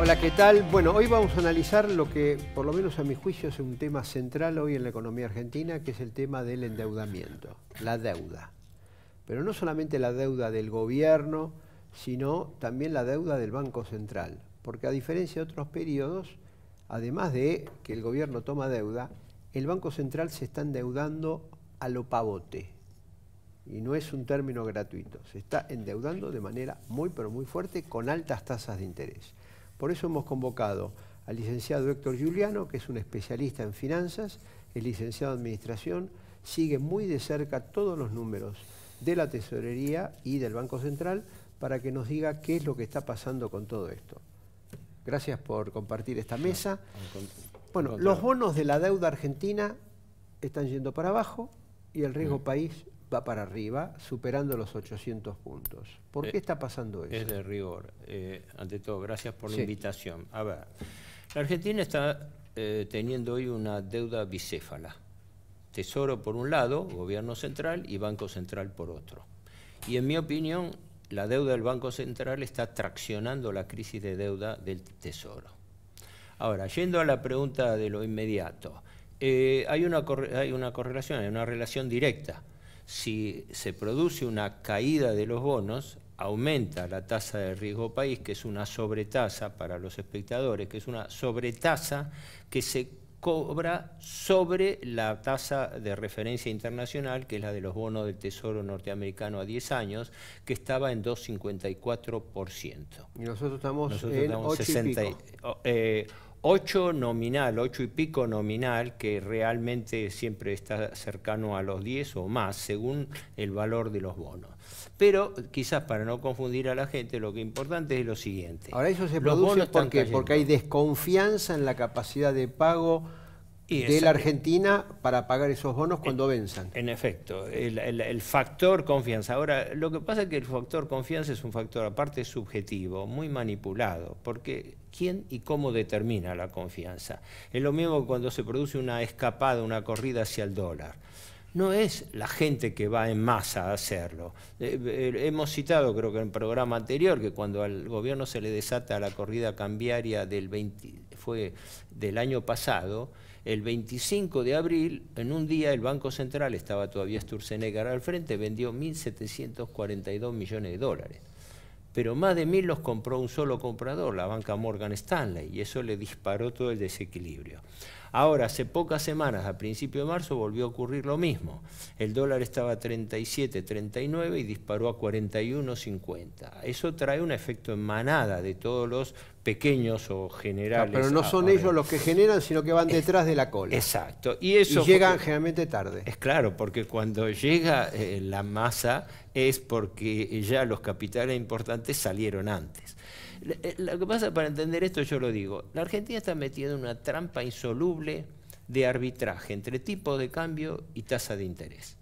Hola, ¿qué tal? Bueno, hoy vamos a analizar lo que, por lo menos a mi juicio, es un tema central hoy en la economía argentina, que es el tema del endeudamiento, la deuda. Pero no solamente la deuda del gobierno, sino también la deuda del Banco Central. Porque a diferencia de otros periodos, además de que el gobierno toma deuda, el Banco Central se está endeudando a lo pavote. Y no es un término gratuito, se está endeudando de manera muy pero muy fuerte con altas tasas de interés. Por eso hemos convocado al licenciado Héctor Giuliano, que es un especialista en finanzas, es licenciado en administración, sigue muy de cerca todos los números de la tesorería y del Banco Central para que nos diga qué es lo que está pasando con todo esto. Gracias por compartir esta mesa. Bueno, los bonos de la deuda argentina están yendo para abajo y el riesgo país va para arriba, superando los 800 puntos. ¿Por qué está pasando eso? Es de rigor. Ante todo, gracias por la invitación. A ver, la Argentina está teniendo hoy una deuda bicéfala. Tesoro por un lado, gobierno central, y Banco Central por otro. Y en mi opinión, la deuda del Banco Central está traccionando la crisis de deuda del Tesoro. Ahora, yendo a la pregunta de lo inmediato, hay una correlación, hay una relación directa. Si se produce una caída de los bonos, aumenta la tasa de riesgo país, que es una sobretasa para los espectadores, que es una sobretasa que se cobra sobre la tasa de referencia internacional, que es la de los bonos del Tesoro norteamericano a 10 años, que estaba en 2,54%. Y nosotros estamos en 8 y pico. 8 nominal, 8 y pico nominal, que realmente siempre está cercano a los 10 o más, según el valor de los bonos. Pero quizás para no confundir a la gente, lo que es importante es lo siguiente. Ahora eso se produce porque hay desconfianza en la capacidad de pago de la Argentina para pagar esos bonos cuando venzan. En efecto, el factor confianza. Ahora, lo que pasa es que el factor confianza es un factor aparte subjetivo, muy manipulado, porque ¿quién y cómo determina la confianza? Es lo mismo cuando se produce una escapada, una corrida hacia el dólar. No es la gente que va en masa a hacerlo. Hemos citado, creo que en el programa anterior, que cuando al gobierno se le desata la corrida cambiaria fue del año pasado, el 25 de abril, en un día el Banco Central, estaba todavía Sturzenegger al frente, vendió 1.742 millones de dólares. Pero más de 1.000 los compró un solo comprador, la banca Morgan Stanley, y eso le disparó todo el desequilibrio. Ahora, hace pocas semanas, a principios de marzo, volvió a ocurrir lo mismo. El dólar estaba a 37, 39 y disparó a 41,50. Eso trae un efecto en manada de todos los pequeños o generales. Pero no son ellos los que generan, sino que van detrás de la cola. Exacto. Y llegan generalmente tarde. Es claro, porque cuando llega la masa es porque ya los capitales importantes salieron antes. Lo que pasa, para entender esto, yo lo digo, la Argentina está metida en una trampa insoluble de arbitraje entre tipo de cambio y tasa de interés.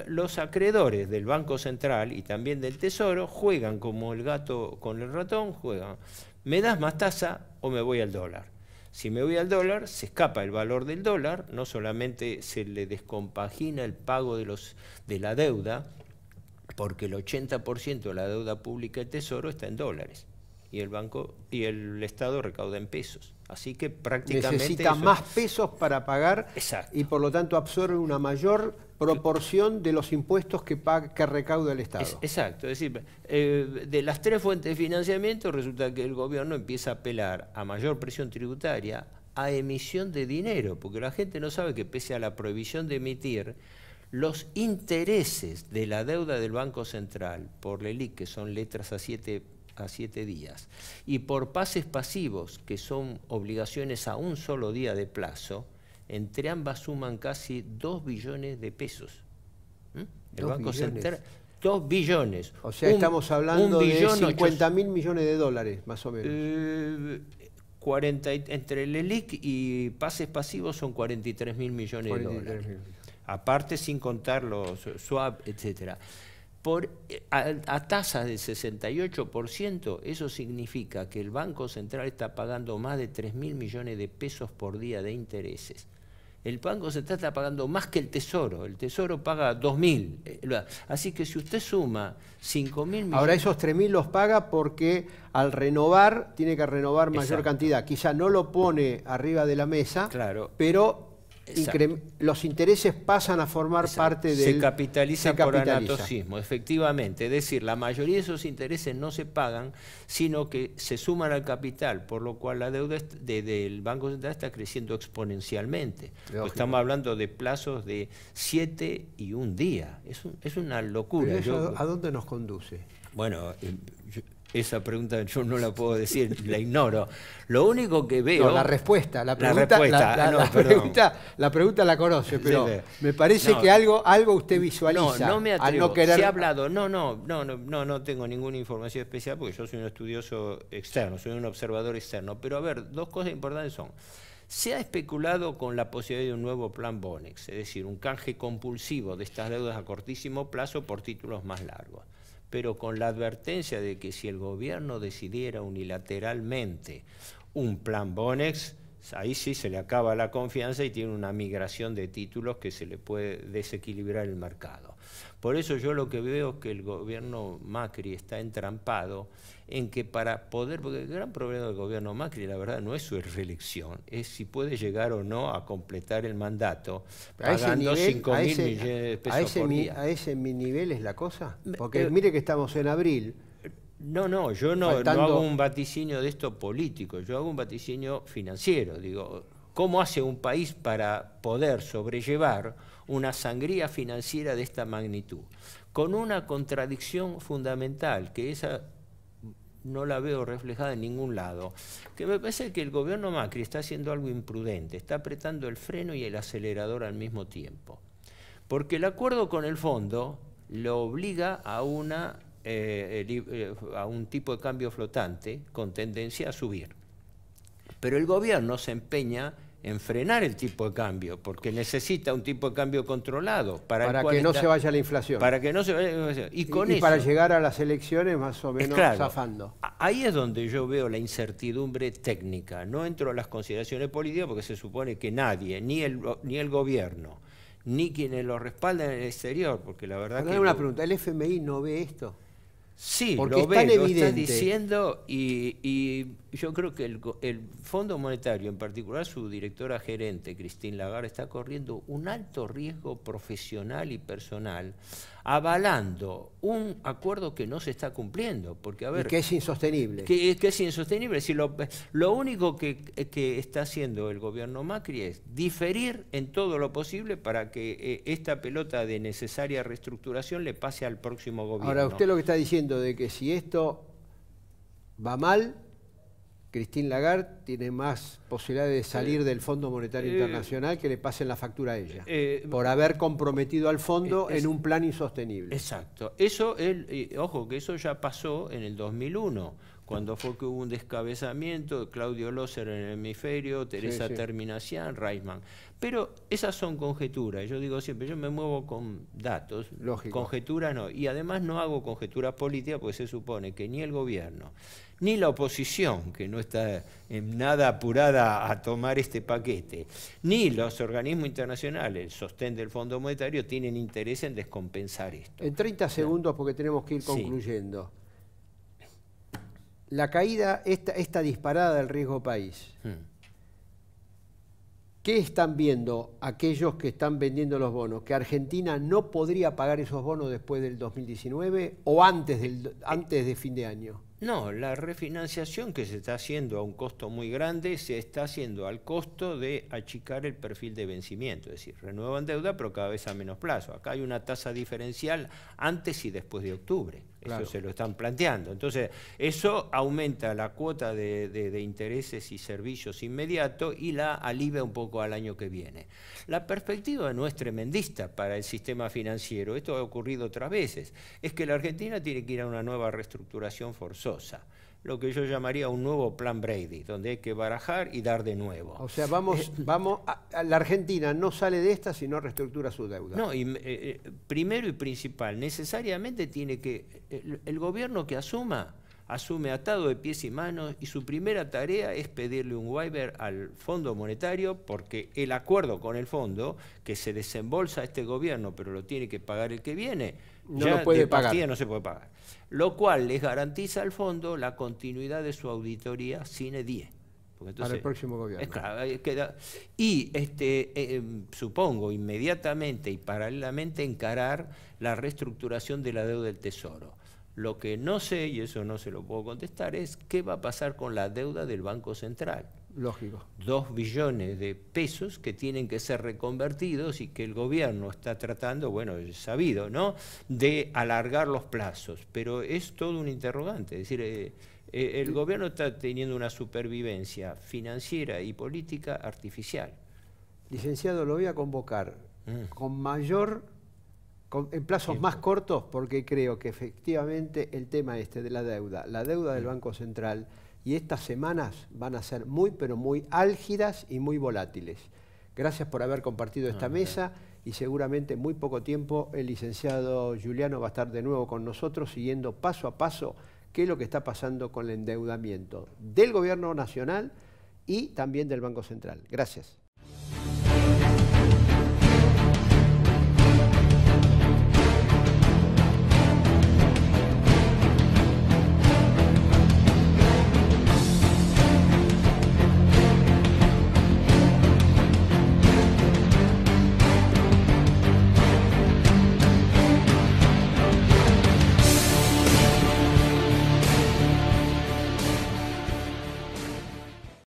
Los acreedores del Banco Central y también del Tesoro juegan como el gato con el ratón, juegan, ¿me das más tasa o me voy al dólar? Si me voy al dólar, se escapa el valor del dólar, no solamente se le descompagina el pago de la deuda, porque el 80% de la deuda pública del Tesoro está en dólares. Y el banco y el Estado recauda en pesos. Así que prácticamente necesita más pesos para pagar. Exacto. Y por lo tanto absorbe una mayor proporción de los impuestos que recauda el Estado. Exacto. Es decir, de las tres fuentes de financiamiento resulta que el gobierno empieza a apelar a mayor presión tributaria, a emisión de dinero, porque la gente no sabe que pese a la prohibición de emitir, los intereses de la deuda del Banco Central por LELIQ, que son letras a 7 días, y por pases pasivos, que son obligaciones a un solo día de plazo, entre ambas suman casi 2 billones de pesos. El Banco Central, 2 billones. O sea, estamos hablando de 50.000 millones de dólares, más o menos. 40, entre el LELIQ y pases pasivos son 43.000 millones de dólares. Aparte, sin contar los swap, etcétera. A tasas del 68%, eso significa que el Banco Central está pagando más de 3.000 millones de pesos por día de intereses. El Banco Central está pagando más que el Tesoro paga 2.000. Así que si usted suma 5.000 millones... Ahora esos 3.000 los paga porque al renovar tiene que renovar mayor cantidad. Quizá no lo pone arriba de la mesa, claro, pero los intereses pasan a formar parte del... Se capitaliza por anatocismo, efectivamente. Es decir, la mayoría de esos intereses no se pagan, sino que se suman al capital, por lo cual la deuda del Banco Central está creciendo exponencialmente. Pues estamos hablando de plazos de 7 y 1 día. Es una locura. Pero eso, ¿a dónde nos conduce? Bueno, esa pregunta yo no la puedo decir, la ignoro. Lo único que veo... No, la pregunta la conoce, pero sí, me parece que algo usted visualiza. No me atrevo. Al no querer... Se ha hablado, no tengo ninguna información especial porque yo soy un estudioso externo, soy un observador externo. Pero a ver, 2 cosas importantes son... Se ha especulado con la posibilidad de un nuevo plan Bonex, es decir, un canje compulsivo de estas deudas a cortísimo plazo por títulos más largos, pero con la advertencia de que si el gobierno decidiera unilateralmente un plan Bonex, ahí sí se le acaba la confianza y tiene una migración de títulos que se le puede desequilibrar el mercado. Por eso yo lo que veo es que el gobierno Macri está entrampado en que para poder, porque el gran problema del gobierno Macri, la verdad, no es su reelección, es si puede llegar o no a completar el mandato pagando 5.000 millones de pesos por día. ¿A ese nivel es la cosa? Porque mire que estamos en abril. No, yo no hago un vaticinio de esto político, yo hago un vaticinio financiero. Digo, ¿cómo hace un país para poder sobrellevar una sangría financiera de esta magnitud? Con una contradicción fundamental, que esa no la veo reflejada en ningún lado, que me parece que el gobierno Macri está haciendo algo imprudente, está apretando el freno y el acelerador al mismo tiempo. Porque el acuerdo con el fondo lo obliga a un tipo de cambio flotante con tendencia a subir. Pero el gobierno se empeña en frenar el tipo de cambio, porque necesita un tipo de cambio controlado para que no se vaya la inflación. Para que no se vaya la inflación. Y para llegar a las elecciones más o menos zafando. Ahí es donde yo veo la incertidumbre técnica. No entro a las consideraciones políticas porque se supone que nadie, ni el gobierno, ni quienes lo respaldan en el exterior, porque la verdad que... una pregunta, ¿el FMI no ve esto? Sí, porque lo está diciendo y yo creo que el Fondo Monetario, en particular su directora gerente, Christine Lagarde, está corriendo un alto riesgo profesional y personal, avalando un acuerdo que no se está cumpliendo. Porque, a ver, y que es insostenible. Que es insostenible. Si lo único que está haciendo el gobierno Macri es diferir en todo lo posible para que esta pelota de necesaria reestructuración le pase al próximo gobierno. Ahora, usted lo que está diciendo de que si esto va mal, Christine Lagarde tiene más posibilidades de salir del Fondo Monetario Internacional que le pasen la factura a ella, por haber comprometido al fondo en un plan insostenible. Exacto. Eso, ojo, que eso ya pasó en el 2001, cuando fue que hubo un descabezamiento de Claudio Loser en el hemisferio, Teresa Terminacián, Reisman. Pero esas son conjeturas. Yo digo siempre, yo me muevo con datos. Lógico. Conjeturas no. Y además no hago conjeturas políticas porque se supone que ni el gobierno, ni la oposición, que no está en nada apurada a tomar este paquete, ni los organismos internacionales, el sostén del Fondo Monetario, tienen interés en descompensar esto. En 30 segundos, porque tenemos que ir concluyendo. La caída, esta disparada del riesgo país, ¿qué están viendo aquellos que están vendiendo los bonos? ¿Que Argentina no podría pagar esos bonos después del 2019 o antes de fin de año? No, la refinanciación que se está haciendo a un costo muy grande se está haciendo al costo de achicar el perfil de vencimiento, es decir, renuevan deuda pero cada vez a menos plazo. Acá hay una tasa diferencial antes y después de octubre, claro. Eso se lo están planteando. Entonces, eso aumenta la cuota de intereses y servicios inmediatos y la alivia un poco al año que viene. La perspectiva no es tremendista para el sistema financiero, esto ha ocurrido otras veces, es que la Argentina tiene que ir a una nueva reestructuración forzosa. Lo que yo llamaría un nuevo plan Brady, donde hay que barajar y dar de nuevo. O sea, la Argentina no sale de esta si no reestructura su deuda. No, primero y principal, necesariamente tiene que, el gobierno que asuma asume atado de pies y manos y su primera tarea es pedirle un waiver al Fondo Monetario porque el acuerdo con el fondo, que se desembolsa este gobierno pero lo tiene que pagar el que viene, no ya lo puede de pagar. partida no se puede pagar. Lo cual les garantiza al fondo la continuidad de su auditoría sine die. Entonces, para el próximo gobierno. Es claro, y supongo inmediatamente y paralelamente encarar la reestructuración de la deuda del Tesoro. Lo que no sé, y eso no se lo puedo contestar, es qué va a pasar con la deuda del Banco Central. Lógico. 2 billones de pesos que tienen que ser reconvertidos y que el gobierno está tratando, bueno, es sabido, ¿no?, de alargar los plazos. Pero es todo un interrogante. Es decir, el gobierno está teniendo una supervivencia financiera y política artificial. Licenciado, lo voy a convocar en plazos más cortos, porque creo que efectivamente el tema de la deuda del Banco Central, y estas semanas van a ser muy, pero muy álgidas y muy volátiles. Gracias por haber compartido esta mesa y seguramente en muy poco tiempo el licenciado Giuliano va a estar de nuevo con nosotros siguiendo paso a paso qué es lo que está pasando con el endeudamiento del Gobierno Nacional y también del Banco Central. Gracias.